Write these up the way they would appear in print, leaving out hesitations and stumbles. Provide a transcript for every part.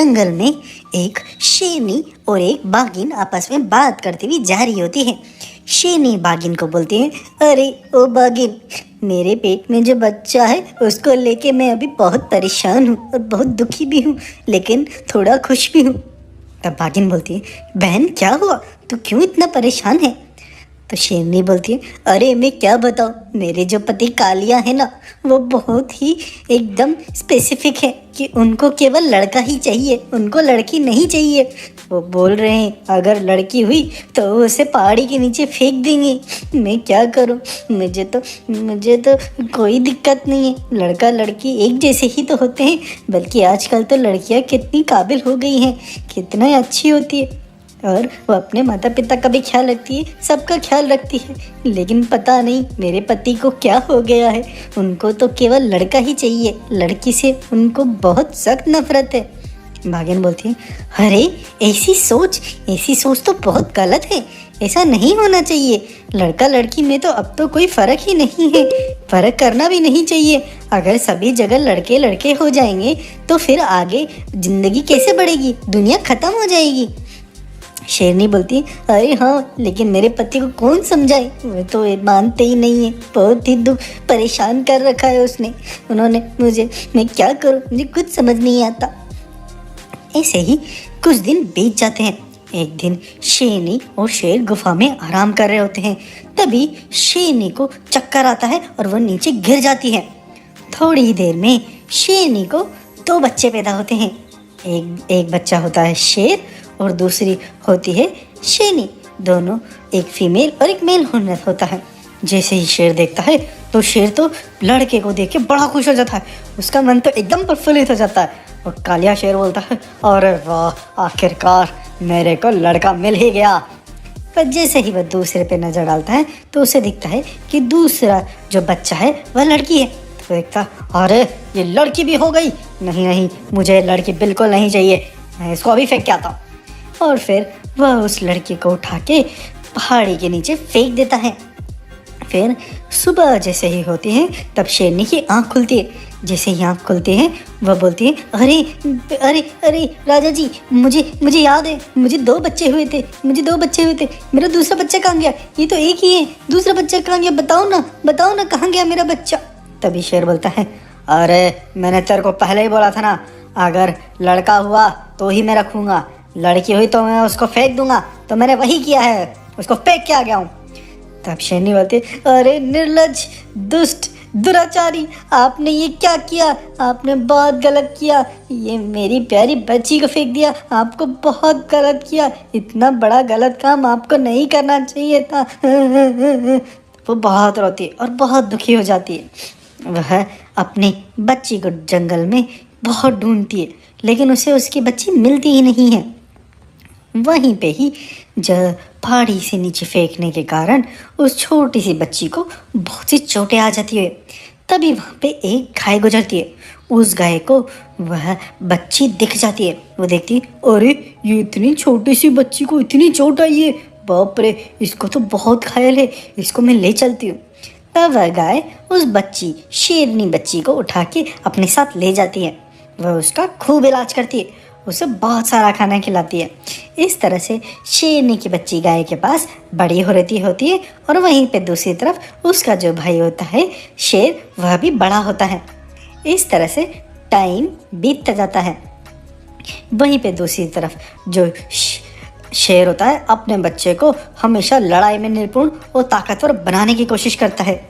जंगल में एक शेरनी और एक बाघिन आपस में बात करती हुई जा रही होती है। शेरनी बाघिन को बोलती है, अरे ओ बाघिन, मेरे पेट में जो बच्चा है उसको लेके मैं अभी बहुत परेशान हूँ और बहुत दुखी भी हूँ, लेकिन थोड़ा खुश भी हूँ। तब बाघिन बोलती है, बहन क्या हुआ, तू क्यों इतना परेशान है? तो शेरनी बोलती है, अरे मैं क्या बताऊँ, मेरे जो पति कालिया है ना, वो बहुत ही एकदम स्पेसिफिक है कि उनको केवल लड़का ही चाहिए, उनको लड़की नहीं चाहिए। वो बोल रहे हैं अगर लड़की हुई तो वो उसे पहाड़ी के नीचे फेंक देंगे। मैं क्या करूं, मुझे तो कोई दिक्कत नहीं है, लड़का लड़की एक जैसे ही तो होते हैं, बल्कि आजकल तो लड़कियां कितनी काबिल हो गई हैं, कितना अच्छी होती है, और वो अपने माता पिता का भी ख्याल रखती है, सबका ख्याल रखती है। लेकिन पता नहीं मेरे पति को क्या हो गया है, उनको तो केवल लड़का ही चाहिए, लड़की से उनको बहुत सख्त नफरत है। बाघिन बोलती है, अरे ऐसी सोच तो बहुत गलत है, ऐसा नहीं होना चाहिए। लड़का लड़की में तो अब तो कोई फ़र्क ही नहीं है, फ़र्क करना भी नहीं चाहिए। अगर सभी जगह लड़के लड़के हो जाएंगे तो फिर आगे ज़िंदगी कैसे बढ़ेगी, दुनिया ख़त्म हो जाएगी। शेरनी बोलती है, अरे हाँ, लेकिन मेरे पति को कौन समझाए, वो तो मानते ही नहीं है, बहुत ही दुख परेशान कर रखा है उन्होंने मुझे, मैं क्या करूँ, मुझे कुछ समझ नहीं आता। ऐसे ही कुछ दिन बीत जाते हैं। एक दिन शेरनी और शेर गुफा में आराम कर रहे होते हैं। तभी शेरनी को चक्कर आता है और वह नीचे गिर जाती है। थोड़ी ही देर में शेरनी को 2 बच्चे पैदा होते हैं। एक बच्चा होता है शेर और दूसरी होती है शेरनी। दोनों, एक फीमेल और एक मेल होता है। जैसे ही शेर देखता है तो शेर तो लड़के को देख के बड़ा खुश हो जाता है, उसका मन तो एकदम प्रफुल्लित हो जाता है। और कालिया शेर बोलता है, अरे वाह, आखिरकार मेरे को लड़का मिल ही गया। पर जैसे ही वह दूसरे पे नजर डालता है तो उसे दिखता है कि दूसरा जो बच्चा है वह लड़की है। तो देखता, अरे ये लड़की भी हो गई, नहीं, मुझे लड़की बिल्कुल नहीं चाहिए, मैं इसको अभी फेंक के आता हूँ। और फिर वह उस लड़की को उठा के पहाड़ी के नीचे फेंक देता है। फिर सुबह जैसे ही होती है तब शेरनी की आँख खुलती है। जैसे ही आँख खुलती है वह बोलती है, अरे राजा जी, मुझे याद है, मुझे 2 बच्चे हुए थे, मेरा दूसरा बच्चा कहाँ गया, ये तो एक ही है, दूसरा बच्चा कहाँ गया, बताओ ना कहाँ गया मेरा बच्चा। तभी शेर बोलता है, अरे मैंने तेरे को पहले ही बोला था ना, अगर लड़का हुआ तो ही मैं रखूँगा, लड़की हुई तो मैं उसको फेंक दूंगा, तो मैंने वही किया है, उसको फेंक के आ गया हूँ। तब शेरनी बोलती, अरे निर्लज्ज, दुष्ट, दुराचारी, आपने ये क्या किया, आपने बहुत गलत किया, ये मेरी प्यारी बच्ची को फेंक दिया, आपको बहुत गलत किया, इतना बड़ा गलत काम आपको नहीं करना चाहिए था। वो बहुत रोती है और बहुत दुखी हो जाती है। वह अपनी बच्ची को जंगल में बहुत ढूंढती है, लेकिन उसे उसकी बच्ची मिलती ही नहीं है। वहीं पे ही जब पहाड़ी से नीचे फेंकने के कारण उस छोटी सी बच्ची को बहुत सी चोटें आ जाती है। तभी वहाँ पे एक गाय गुजरती है। उस गाय को वह बच्ची दिख जाती है। वो देखती है, अरे ये इतनी छोटी सी बच्ची को इतनी चोट आई है, बाप रे, इसको तो बहुत घायल है, इसको मैं ले चलती हूँ। तब वह गाय उस शेरनी बच्ची को उठा के अपने साथ ले जाती है। वह उसका खूब इलाज करती है, उसे बहुत सारा खाना खिलाती है। इस तरह से शेरनी की बच्ची गाय के पास बड़ी होती है और वहीं पे दूसरी तरफ उसका जो भाई होता है शेर, वह भी बड़ा होता है। इस तरह से टाइम बीतता जाता है। वहीं पे दूसरी तरफ जो शेर होता है अपने बच्चे को हमेशा लड़ाई में निपुण और ताकतवर बनाने की कोशिश करता है,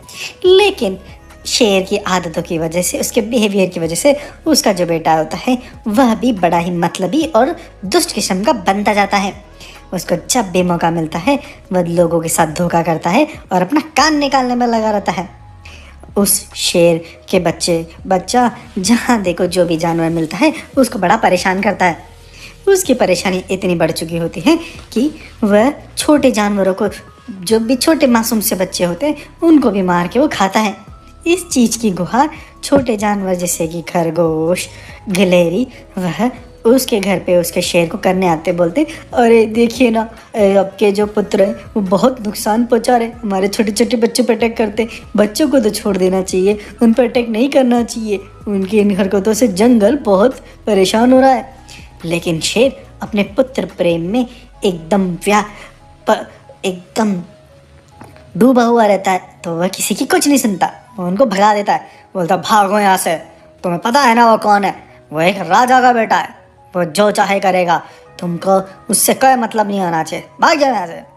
लेकिन शेर की आदतों की वजह से, उसके बिहेवियर की वजह से उसका जो बेटा होता है वह भी बड़ा ही मतलबी और दुष्ट किस्म का बनता जाता है। उसको जब भी मौका मिलता है वह लोगों के साथ धोखा करता है और अपना कान निकालने में लगा रहता है। उस शेर के बच्चा जहाँ देखो जो भी जानवर मिलता है उसको बड़ा परेशान करता है। उसकी परेशानी इतनी बढ़ चुकी होती है कि वह छोटे जानवरों को, जो भी छोटे मासूम से बच्चे होते हैं, उनको भी मार के वो खाता है। इस चीज़ की गुहार छोटे जानवर जैसे कि खरगोश, गिलहरी, वह उसके घर पे उसके शेर को करने आते, बोलते, अरे देखिए ना, आपके जो पुत्र हैं वो बहुत नुकसान पहुंचा रहे, हमारे छोटे छोटे बच्चों पर अटैक करते, बच्चों को तो छोड़ देना चाहिए, उन पर अटैक नहीं करना चाहिए, उनकी इन हरकतों से जंगल बहुत परेशान हो रहा है। लेकिन शेर अपने पुत्र प्रेम में एकदम डूबा हुआ रहता है, तो वह किसी की कुछ नहीं सुनता। वो उनको भगा देता है, बोलता भागो यहाँ से, तुम्हें पता है ना वो कौन है, वो एक राजा का बेटा है, वो जो चाहे करेगा, तुमको उससे कोई मतलब नहीं होना चाहिए, भाग जाओ यहाँ से।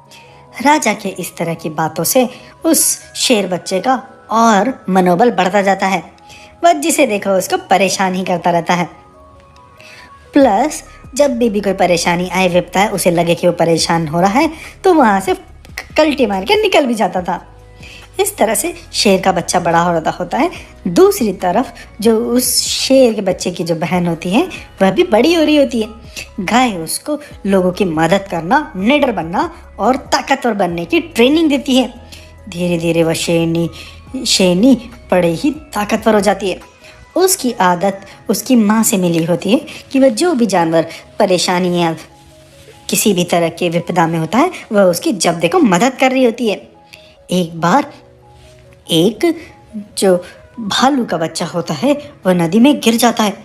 राजा के इस तरह की बातों से उस शेर बच्चे का और मनोबल बढ़ता जाता है। वह जिसे देखो उसको परेशान ही करता रहता है। प्लस जब भी कोई परेशानी आए विपता है, उसे लगे कि वो परेशान हो रहा है, तो वहाँ से कल्टी मार के निकल भी जाता था। इस तरह से शेर का बच्चा बड़ा होता है। दूसरी तरफ जो उस शेर के बच्चे की जो बहन होती है वह भी बड़ी हो रही होती है। गाय उसको लोगों की मदद करना, निडर बनना और ताकतवर बनने की ट्रेनिंग देती है। धीरे धीरे वह शेरनी बड़े ही ताकतवर हो जाती है। उसकी आदत उसकी माँ से मिली होती है कि वह जो भी जानवर परेशानी या किसी भी तरह के विपदा में होता है, वह उसकी जब देखो मदद कर रही होती है। एक बार एक जो भालू का बच्चा होता है वह नदी में गिर जाता है,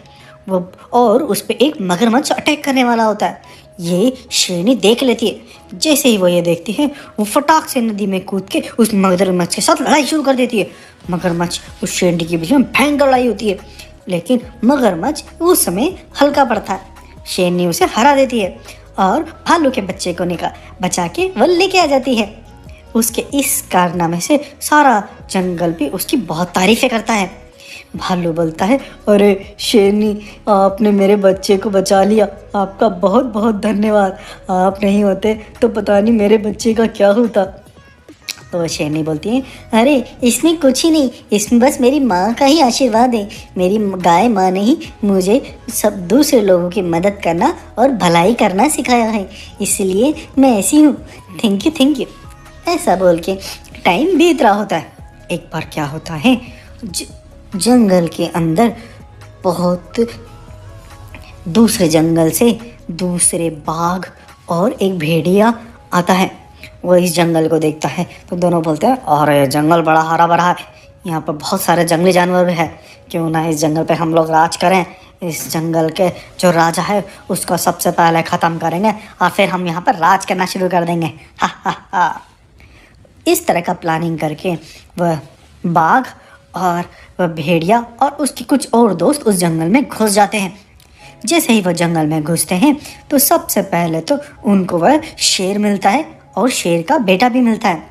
वो और उस पर एक मगरमच्छ अटैक करने वाला होता है। ये शेरनी देख लेती है। जैसे ही वो ये देखती है, वो फटाक से नदी में कूद के उस मगरमच्छ के साथ लड़ाई शुरू कर देती है। मगरमच्छ उस शेरनी के बीच में भयंकर लड़ाई होती है, लेकिन मगरमच्छ उस समय हल्का पड़ता है। शेरनी उसे हरा देती है और भालू के बच्चे को बचा के वो लेके आ जाती है। उसके इस कारनामे से सारा जंगल भी उसकी बहुत तारीफें करता है। भालू बोलता है, अरे शेरनी, आपने मेरे बच्चे को बचा लिया, आपका बहुत बहुत धन्यवाद, आप नहीं होते तो पता नहीं मेरे बच्चे का क्या होता। तो शेरनी बोलती है, अरे इसमें कुछ ही नहीं, इसमें बस मेरी माँ का ही आशीर्वाद है। मेरी गाय माँ ने ही मुझे सब दूसरे लोगों की मदद करना और भलाई करना सिखाया है, इसलिए मैं ऐसी हूँ। Thank you. ऐसा बोल के टाइम बीत रहा होता है। एक बार क्या होता है, जंगल के अंदर बहुत दूसरे जंगल से दूसरे बाघ और एक भेड़िया आता है। वो इस जंगल को देखता है तो दोनों बोलते हैं, और ये जंगल बड़ा हरा भरा है, यहाँ पर बहुत सारे जंगली जानवर भी है, क्यों ना इस जंगल पे हम लोग राज करें। इस जंगल के जो राजा है उसको सबसे पहले ख़त्म करेंगे और फिर हम यहाँ पर राज करना शुरू कर देंगे। हा। इस तरह का प्लानिंग करके वह बाघ और वह भेड़िया और उसके कुछ और दोस्त उस जंगल में घुस जाते हैं। जैसे ही वह जंगल में घुसते हैं तो सबसे पहले तो उनको वह शेर मिलता है और शेर का बेटा भी मिलता है।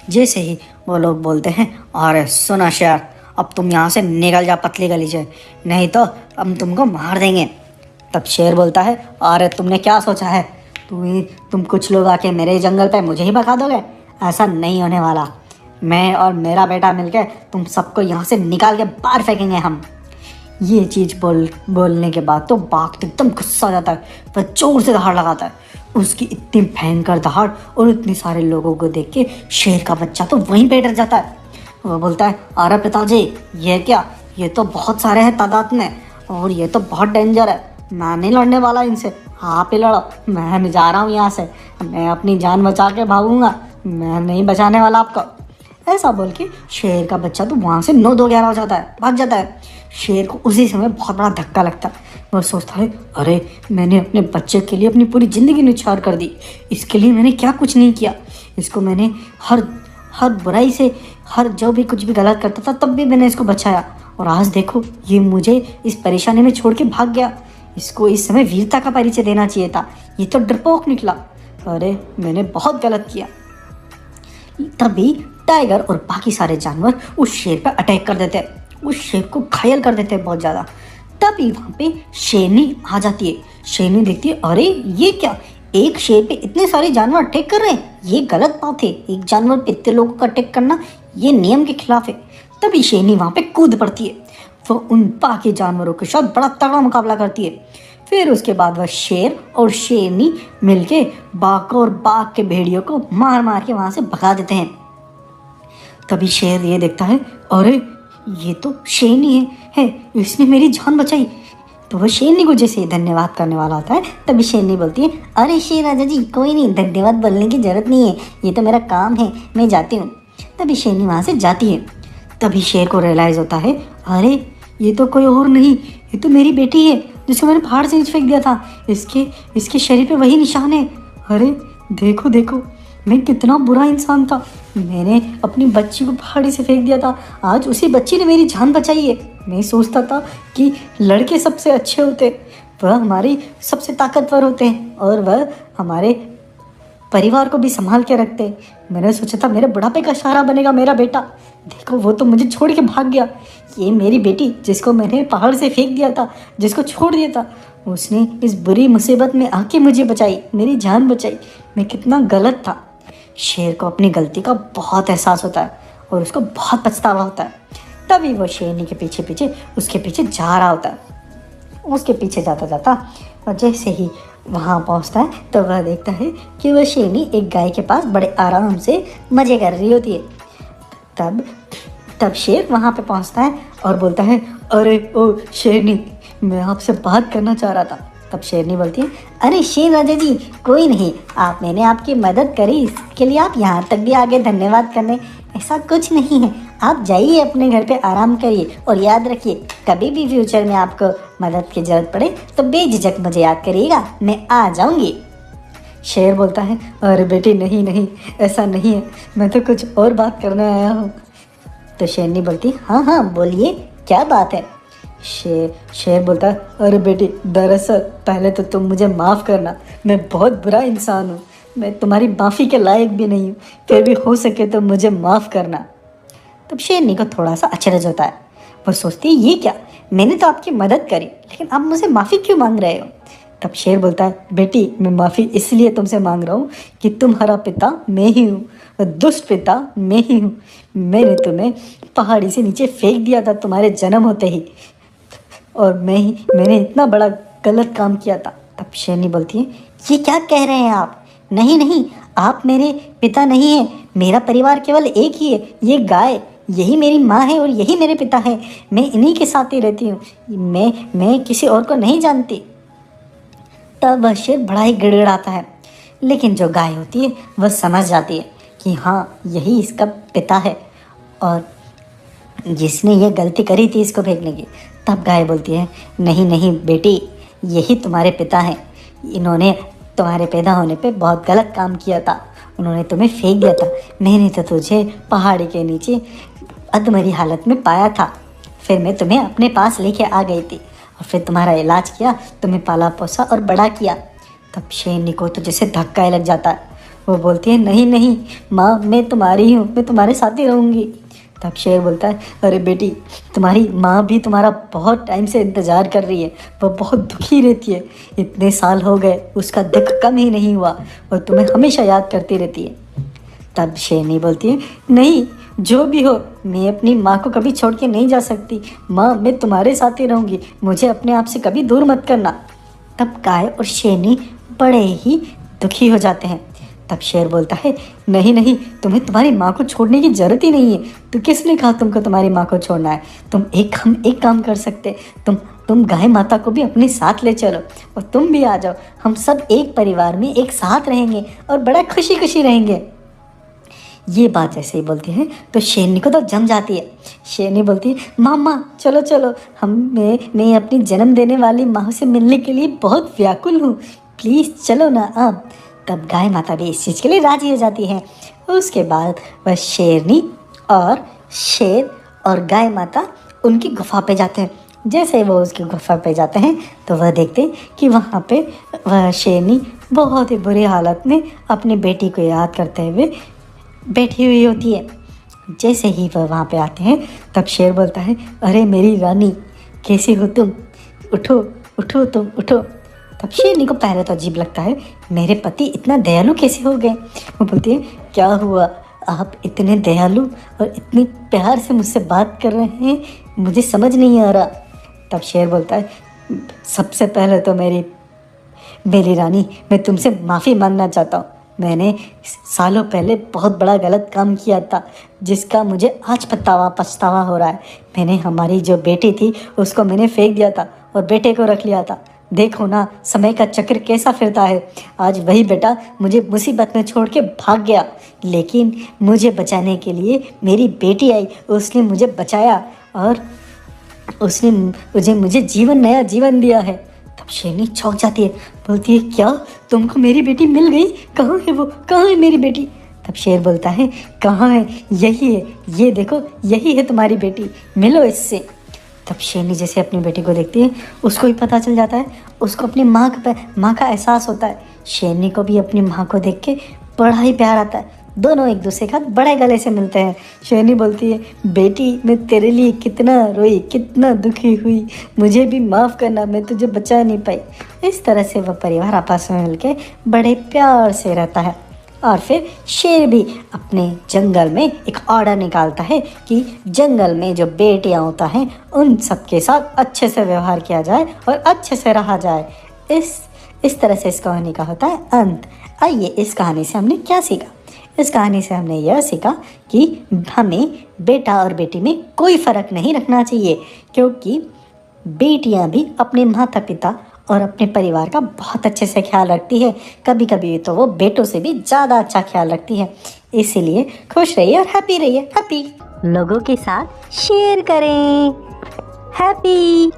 जैसे ही वो लोग बोलते हैं, अरे सुना शेर, अब तुम यहाँ से निकल जा पतली गली से, नहीं तो हम तुमको मार देंगे। तब शेर बोलता है, अरे तुमने क्या सोचा है, तुम कुछ लोग आके मेरे जंगल पे मुझे ही भगा दोगे? ऐसा नहीं होने वाला। मैं और मेरा बेटा मिलकर तुम सबको यहाँ से निकाल के बाहर फेंकेंगे हम। ये चीज़ बोलने के बाद तो बाघ एकदम गुस्सा हो जाता है, वह जोर से दहाड़ लगाता है। उसकी इतनी भयंकर दहाड़ और इतने सारे लोगों को देख के शेर का बच्चा तो वहीं पे डर जाता है। वो बोलता है, अरे पिताजी, ये क्या, ये तो बहुत सारे हैं तादाद में और ये तो बहुत डेंजर है, मैं नहीं लड़ने वाला इनसे, आप ही लड़ो, मैं जा रहा हूँ यहाँ से, मैं अपनी जान बचा के भागूंगा, मैं नहीं बचाने वाला आपको। ऐसा बोल के शेर का बच्चा तो वहाँ से 9-2-11 हो जाता है, भाग जाता है। शेर को उसी समय बहुत बड़ा धक्का लगता है। वह सोचता है, अरे मैंने अपने बच्चे के लिए अपनी पूरी ज़िंदगी निछावर कर दी, इसके लिए मैंने क्या कुछ नहीं किया, इसको मैंने हर बुराई से, हर जो भी कुछ भी गलत करता था तब भी मैंने इसको बचाया, और आज देखो ये मुझे इस परेशानी में छोड़ के भाग गया। इसको इस समय वीरता का परिचय देना चाहिए था, ये तो डरपोक निकला, अरे मैंने बहुत गलत किया। तभी टाइगर और बाकी सारे जानवर उस शेर पर अटैक कर देते हैं, उस शेर को घायल कर देते हैं बहुत ज़्यादा। तभी वहाँ पे शेरनी आ जाती है। शेरनी देखती है, अरे ये क्या, एक शेर पे इतने सारे जानवर अटैक कर रहे हैं, ये गलत बात है, एक जानवर पे इतने लोगों का अटैक करना ये नियम के खिलाफ है। तभी शेरनी वहाँ पे कूद पड़ती है, वो उन बाकी जानवरों के साथ बड़ा तगड़ा मुकाबला करती है। फिर उसके बाद वह शेर और शेरनी मिलके बाघ और बाघ के भेड़ियों को मार मार के वहाँ से भगा देते हैं। तभी शेर ये देखता है, अरे ये तो शेरनी है, इसने मेरी जान बचाई। तो वह शेरनी को जैसे धन्यवाद करने वाला होता है, तभी शेरनी बोलती है, अरे शेर राजा जी, कोई नहीं, धन्यवाद बोलने की ज़रूरत नहीं है, ये तो मेरा काम है, मैं जाती हूँ। तभी शेरनी वहाँ से जाती है। तभी शेर को रियलाइज़ होता है, अरे ये तो कोई और नहीं, ये तो मेरी बेटी है, जिसको मैंने पहाड़ से नीचे फेंक दिया था, इसके शरीर पे वही निशान है। अरे देखो देखो, मैं कितना बुरा इंसान था। मैंने अपनी बच्ची को पहाड़ी से फेंक दिया था, आज उसी बच्ची ने मेरी जान बचाई है। मैं सोचता था कि लड़के सबसे अच्छे होते, वह हमारी सबसे ताकतवर होते हैं और वह हमारे परिवार को भी संभाल के रखते हैं। मैंने सोचा था मेरे बुढ़ापे का सहारा बनेगा मेरा बेटा। देखो वो तो मुझे छोड़ के भाग गया। ये मेरी बेटी जिसको मैंने पहाड़ से फेंक दिया था, जिसको छोड़ दिया था, उसने इस बुरी मुसीबत में आके मुझे बचाई, मेरी जान बचाई। मैं कितना गलत था। शेर को अपनी गलती का बहुत एहसास होता है और उसको बहुत पछतावा होता है। तभी वो शेरनी के पीछे पीछे उसके पीछे जा रहा होता है। उसके पीछे जाता जाता और जैसे ही वहाँ पहुँचता है तो वह देखता है कि वह शेरनी एक गाय के पास बड़े आराम से मज़े कर रही होती है। तब शेर वहाँ पे पहुँचता है और बोलता है, अरे ओ शेरनी, मैं आपसे बात करना चाह रहा था। तब शेरनी बोलती है, अरे शेर राजा जी, कोई नहीं, मैंने आपकी मदद करी, इसके लिए आप यहाँ तक भी आगे धन्यवाद करने, ऐसा कुछ नहीं है। आप जाइए अपने घर पे आराम करिए और याद रखिए, कभी भी फ्यूचर में आपको मदद की ज़रूरत पड़े तो बेझिझक मुझे याद करिएगा, मैं आ जाऊँगी। शेर बोलता है, अरे बेटी नहीं नहीं, ऐसा नहीं है, मैं तो कुछ और बात करने आया हूँ। तो शेरनी बोलती, हाँ हाँ बोलिए, क्या बात है। शेर बोलता है, अरे बेटी, दरअसल पहले तो तुम मुझे माफ़ करना, मैं बहुत बुरा इंसान हूँ, मैं तुम्हारी माफ़ी के लायक भी नहीं हूँ, फिर भी हो सके तो मुझे माफ़ करना। तब शेरनी को थोड़ा सा अचरज होता है। वो सोचती है, ये क्या, मैंने तो आपकी मदद करी, लेकिन आप मुझसे माफ़ी क्यों मांग रहे हो। तब शेर बोलता है, बेटी, मैं माफ़ी इसलिए तुमसे मांग रहा हूँ कि तुम्हारा पिता मैं ही हूँ और दुष्ट पिता मैं ही हूँ। मैंने तुम्हें पहाड़ी से नीचे फेंक दिया था तुम्हारे जन्म होते ही, और मैंने इतना बड़ा गलत काम किया था। तब शेरनी बोलती है, ये क्या कह रहे हैं आप, नहीं नहीं, आप मेरे पिता नहीं हैं, मेरा परिवार केवल एक ही है, ये गाय, यही मेरी माँ है और यही मेरे पिता है, मैं इन्हीं के साथ ही रहती हूँ, मैं किसी और को नहीं जानती। तब वह शेर बड़ा ही गिड़गिड़ाता है, लेकिन जो गाय होती है वह समझ जाती है कि हाँ, यही इसका पिता है और जिसने ये गलती करी थी इसको फेंकने की। तब गाय बोलती है, नहीं नहीं बेटी, यही तुम्हारे पिता हैं, इन्होंने तुम्हारे पैदा होने पे बहुत गलत काम किया था, उन्होंने तुम्हें फेंक दिया था, मैंने तो तुझे पहाड़ी के नीचे अधमरी हालत में पाया था, फिर मैं तुम्हें अपने पास लेके आ गई थी और फिर तुम्हारा इलाज किया, तुम्हें पाला पोसा और बड़ा किया। तब शेरनी को तो जैसे धक्का लग जाता है। वो बोलती है, नहीं नहीं माँ, मैं तुम्हारी हूँ, मैं तुम्हारे साथ ही रहूँगी। तब शेर बोलता है, अरे बेटी, तुम्हारी माँ भी तुम्हारा बहुत टाइम से इंतज़ार कर रही है, वह बहुत दुखी रहती है, इतने साल हो गए उसका दुख कम ही नहीं हुआ और तुम्हें हमेशा याद करती रहती है। तब शेरनी बोलती है, नहीं, जो भी हो, मैं अपनी माँ को कभी छोड़ के नहीं जा सकती, माँ मैं तुम्हारे साथ ही रहूँगी, मुझे अपने आप से कभी दूर मत करना। तब गाय और शेरनी बड़े ही दुखी हो जाते हैं। तब शेर बोलता है, नहीं नहीं, तुम्हें तुम्हारी माँ को छोड़ने की ज़रूरत ही नहीं है, तो किसने कहा तुमको तुम्हारी माँ को छोड़ना है। हम एक काम कर सकते, तुम गाय माता को भी अपने साथ ले चलो और तुम भी आ जाओ, हम सब एक परिवार में एक साथ रहेंगे और बड़ा खुशी खुशी रहेंगे। ये बात ऐसे ही बोलती है तो शेरनी को तो जम जाती है। शेरनी बोलती है, मामा चलो चलो, मैं अपनी जन्म देने वाली माँ से मिलने के लिए बहुत व्याकुल हूँ, प्लीज़ चलो ना अब। तब गाय माता भी इस चीज़ के लिए राजी हो जाती है। उसके बाद वह शेरनी और शेर और गाय माता उनकी गुफा पे जाते हैं। जैसे वो उसकी गुफा पे जाते हैं तो वह देखते हैं कि वहाँ पे वह शेरनी बहुत ही बुरी हालत में अपनी बेटी को याद करते हुए बैठी हुई होती है। जैसे ही वह वहाँ पे आते हैं तब शेर बोलता है, अरे मेरी रानी, कैसी हो तुम, उठो उठो तुम उठो। तब शेरनी को पहले तो अजीब लगता है, मेरे पति इतना दयालु कैसे हो गए। वो बोलती है, क्या हुआ, आप इतने दयालु और इतनी प्यार से मुझसे बात कर रहे हैं, मुझे समझ नहीं आ रहा। तब शेर बोलता है, सबसे पहले तो मेरी रानी, मैं तुमसे माफ़ी मांगना चाहता हूँ। मैंने सालों पहले बहुत बड़ा गलत काम किया था जिसका मुझे आज पछतावा हो रहा है। मैंने हमारी जो बेटी थी उसको मैंने फेंक दिया था और बेटे को रख लिया था। देखो ना, समय का चक्र कैसा फिरता है। आज वही बेटा मुझे मुसीबत में छोड़ के भाग गया, लेकिन मुझे बचाने के लिए मेरी बेटी आई, उसने मुझे बचाया और उसने मुझे नया जीवन दिया है। तब शेरनी चौंक जाती है, बोलती है क्या तुमको मेरी बेटी मिल गई? कहाँ है वो, कहाँ है मेरी बेटी? तब शेर बोलता है कहाँ है, यही है, ये देखो यही है तुम्हारी बेटी, मिलो इससे। तब शेरनी जैसे अपनी बेटी को देखती है, उसको भी पता चल जाता है, उसको अपनी माँ का एहसास होता है। शेरनी को भी अपनी माँ को देख के बड़ा ही प्यार आता है। दोनों एक दूसरे का बड़े गले से मिलते हैं। शेरनी बोलती है बेटी मैं तेरे लिए कितना रोई, कितना दुखी हुई, मुझे भी माफ़ करना, मैं तुझे बचा नहीं पाई। इस तरह से वह परिवार आपस में मिलके बड़े प्यार से रहता है। और फिर शेर भी अपने जंगल में एक ऑर्डर निकालता है कि जंगल में जो बेटियां होता हैं उन सबके साथ अच्छे से व्यवहार किया जाए और अच्छे से रहा जाए। इस तरह से इस कहानी का होता है अंत। आइए इस कहानी से हमने क्या सीखा? इस कहानी से हमने यह सीखा कि हमें बेटा और बेटी में कोई फ़र्क नहीं रखना चाहिए, क्योंकि बेटियां भी अपने माता पिता और अपने परिवार का बहुत अच्छे से ख्याल रखती है। कभी कभी तो वो बेटों से भी ज़्यादा अच्छा ख्याल रखती है। इसीलिए खुश रहिए और हैप्पी रहिए। हैप्पी लोगों के साथ शेयर करें। हैप्पी।